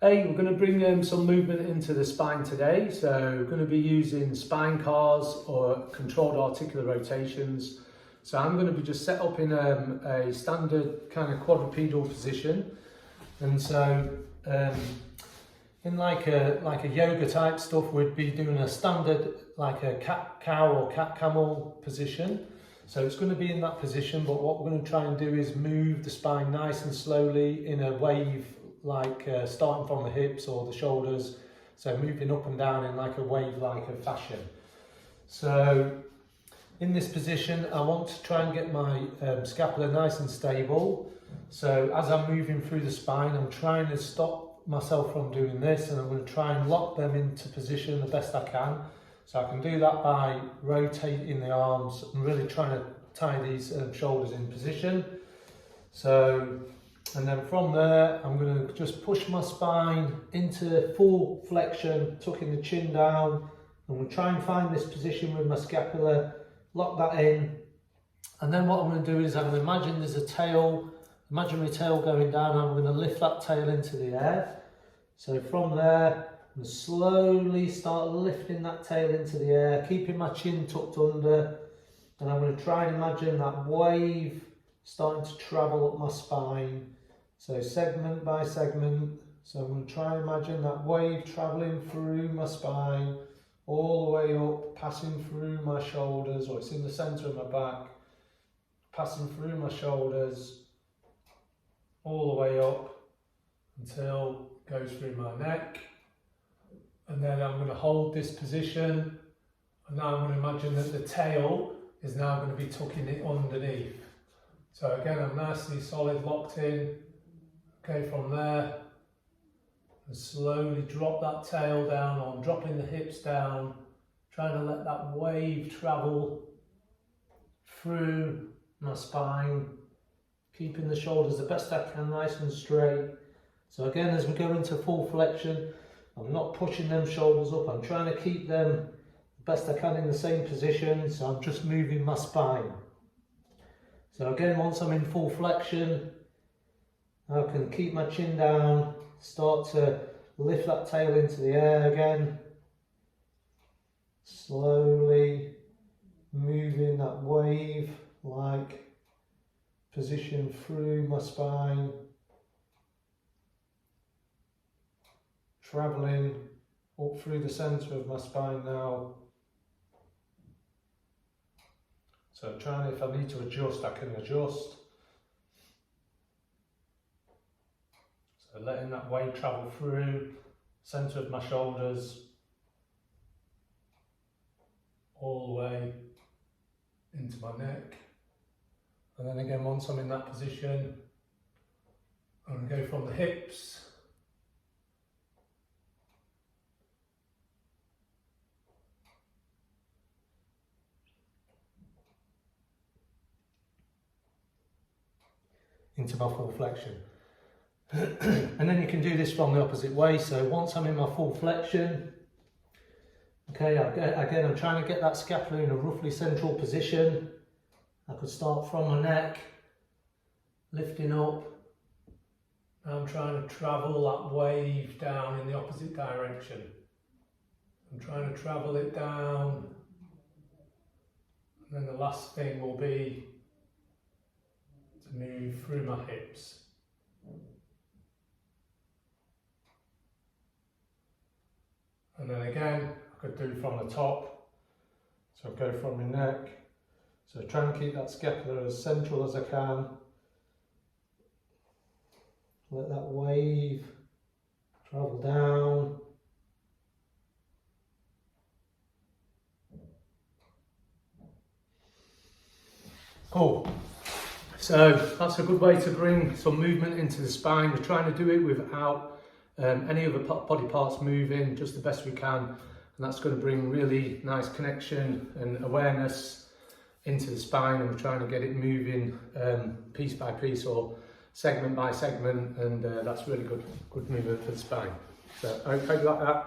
Hey, we're going to bring some movement into the spine today. So we're going to be using spine cars or controlled articular rotations. So I'm going to be just set up in a standard kind of quadrupedal position. And so in like a yoga type stuff, we'd be doing a standard like a cat-cow or cat-camel position. So it's going to be in that position, but what we're going to try and do is move the spine nice and slowly in a wave, like starting from the hips or the shoulders, so moving up and down in like a wave-like fashion. So in this position, I want to try and get my scapula nice and stable. So as I'm moving through the spine, I'm trying to stop myself from doing this, and I'm going to try and lock them into position the best I can. So I can do that by rotating the arms and really trying to tie these shoulders in position. So, and then from there, I'm going to just push my spine into full flexion, tucking the chin down. I'm going to try and find this position with my scapula, lock that in. And then what I'm going to do is I'm going to imagine there's a tail, imaginary tail going down. I'm going to lift that tail into the air. So from there, I'm going to slowly start lifting that tail into the air, keeping my chin tucked under. And I'm going to try and imagine that wave starting to travel up my spine. So segment by segment. So I'm going to try and imagine that wave travelling through my spine, all the way up, passing through my shoulders, or it's in the centre of my back, passing through my shoulders, all the way up until it goes through my neck. And then I'm going to hold this position, and now I'm going to imagine that the tail is now going to be tucking it underneath. So again, I'm nicely solid, locked in. Okay, from there, and slowly drop that tail down, or I'm dropping the hips down, trying to let that wave travel through my spine, keeping the shoulders the best I can nice and straight. So again, as we go into full flexion, I'm not pushing them shoulders up, I'm trying to keep them the best I can in the same position, so I'm just moving my spine. So again, once I'm in full flexion, I can keep my chin down, start to lift that tail into the air again, slowly moving that wave-like position through my spine, travelling up through the centre of my spine now. So trying, if I need to adjust, I can adjust. So letting that wave travel through centre of my shoulders, all the way into my neck. And then again, once I'm in that position, I'm going to go from the hips into my full flexion. And then you can do this from the opposite way. So once I'm in my full flexion, okay, again, I'm trying to get that scapula in a roughly central position. I could start from my neck, lifting up. I'm trying to travel that wave down in the opposite direction. I'm trying to travel it down. And then the last thing will be to move through my hips. And then again, I could do from the top. So I'll go from my neck. So try and keep that scapula as central as I can. Let that wave travel down. Cool. So that's a good way to bring some movement into the spine. We're trying to do it without any other body parts moving, just the best we can. And that's going to bring really nice connection and awareness into the spine, and we're trying to get it moving piece by piece or segment by segment, and that's really good movement for the spine. So I hope you like that.